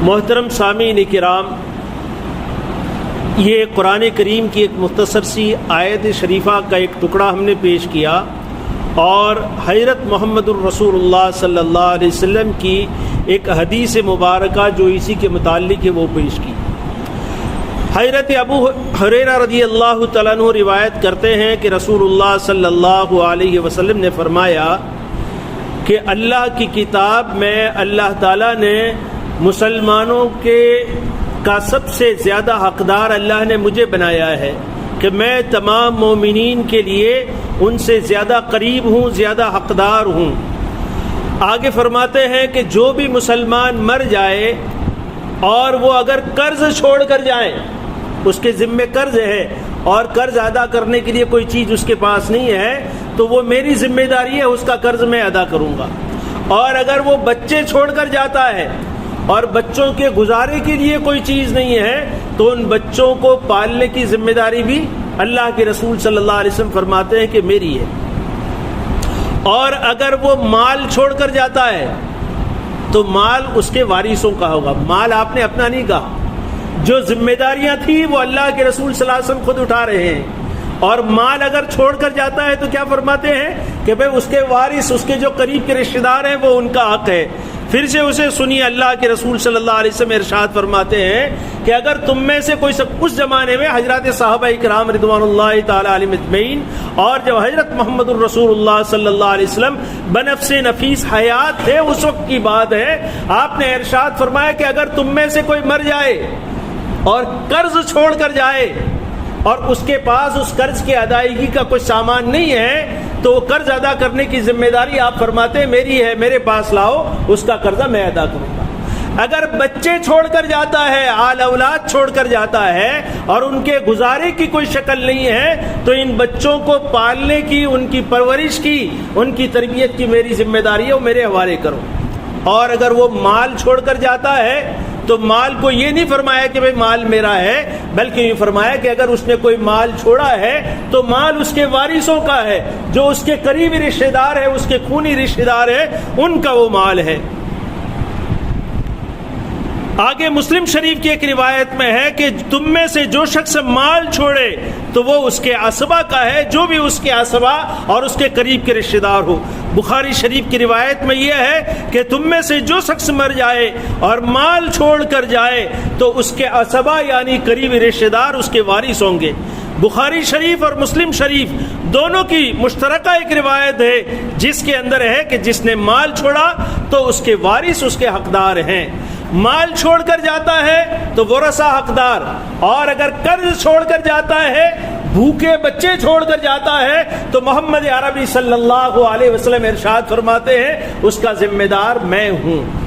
محترم سامعین کرام، یہ قرآن کریم کی ایک مختصر سی آیت شریفہ کا ایک ٹکڑا ہم نے پیش کیا اور حضرت محمد الرسول اللہ صلی اللہ علیہ وسلم کی ایک حدیث مبارکہ جو اسی کے متعلق ہے وہ پیش کی۔ حضرت ابو ہریرہ رضی اللہ تعالیٰ عنہ روایت کرتے ہیں کہ رسول اللہ صلی اللہ علیہ وسلم نے فرمایا کہ اللہ کی کتاب میں اللہ تعالیٰ نے مسلمانوں کا سب سے زیادہ حقدار اللہ نے مجھے بنایا ہے کہ میں تمام مومنین کے لیے ان سے زیادہ قریب ہوں، زیادہ حقدار ہوں۔ آگے فرماتے ہیں کہ جو بھی مسلمان مر جائے اور وہ اگر قرض چھوڑ کر جائے، اس کے ذمے قرض ہے اور قرض ادا کرنے کے لیے کوئی چیز اس کے پاس نہیں ہے تو وہ میری ذمہ داری ہے، اس کا قرض میں ادا کروں گا۔ اور اگر وہ بچے چھوڑ کر جاتا ہے اور بچوں کے گزارے کے لیے کوئی چیز نہیں ہے تو ان بچوں کو پالنے کی ذمہ داری بھی اللہ کے رسول صلی اللہ علیہ وسلم فرماتے ہیں کہ میری ہے۔ اور اگر وہ مال چھوڑ کر جاتا ہے تو مال اس کے وارثوں کا ہوگا، مال آپ نے اپنا نہیں کہا، جو ذمہ داریاں تھیں وہ اللہ کے رسول صلی اللہ علیہ وسلم خود اٹھا رہے ہیں۔ اور مال اگر چھوڑ کر جاتا ہے تو کیا فرماتے ہیں کہ بھئی اس کے وارث، اس کے جو قریب کے رشتہ دار ہیں وہ ان کا حق ہے۔ پھر سے اسے سنیے، اللہ کے رسول صلی اللہ علیہ وسلم ارشاد فرماتے ہیں کہ اگر تم میں سے کوئی اس زمانے میں حضرات صحابہ کرام رضوان اللہ تعالی علیہم اجمعین اور جب حضرت محمد الرسول اللہ صلی اللہ علیہ وسلم بنفس نفیس حیات تھے، اس وقت کی بات ہے، آپ نے ارشاد فرمایا کہ اگر تم میں سے کوئی مر جائے اور قرض چھوڑ کر جائے اور اس کے پاس اس قرض کی ادائیگی کا کوئی سامان نہیں ہے تو وہ قرض ادا کرنے کی ذمہ داری آپ فرماتے ہیں میری ہے، میرے پاس لاؤ، اس کا قرضہ میں ادا کروں گا۔ اگر بچے چھوڑ کر جاتا ہے، آل اولاد چھوڑ کر جاتا ہے اور ان کے گزارے کی کوئی شکل نہیں ہے تو ان بچوں کو پالنے کی، ان کی پرورش کی، ان کی تربیت کی میری ذمہ داری ہے، وہ میرے حوالے کرو۔ اور اگر وہ مال چھوڑ کر جاتا ہے تو مال کو یہ نہیں فرمایا کہ بھئی مال میرا ہے، بلکہ یہ فرمایا کہ اگر اس نے کوئی مال چھوڑا ہے تو مال اس کے وارثوں کا ہے، جو اس کے قریبی رشتہ دار ہے، اس کے خونی رشتہ دار ہے، ان کا وہ مال ہے۔ آگے مسلم شریف کی ایک روایت میں ہے کہ تم میں سے جو شخص مال چھوڑے تو وہ اس کے عصبہ کا ہے، جو بھی اس کے عصبہ اور اس کے قریب کے رشتہ دار ہو۔ بخاری شریف کی روایت میں یہ ہے کہ تم میں سے جو شخص مر جائے اور مال چھوڑ کر جائے تو اس کے عصبہ یعنی قریبی رشتہ دار اس کے وارث ہوں گے۔ بخاری شریف اور مسلم شریف دونوں کی مشترکہ ایک روایت ہے جس کے اندر ہے کہ جس نے مال چھوڑا تو اس کے وارث اس کے حقدار ہیں۔ مال چھوڑ کر جاتا ہے تو ورثہ حقدار، اور اگر قرض چھوڑ کر جاتا ہے، بھوکے بچے چھوڑ کر جاتا ہے تو محمد عربی صلی اللہ علیہ وسلم ارشاد فرماتے ہیں اس کا ذمہ دار میں ہوں۔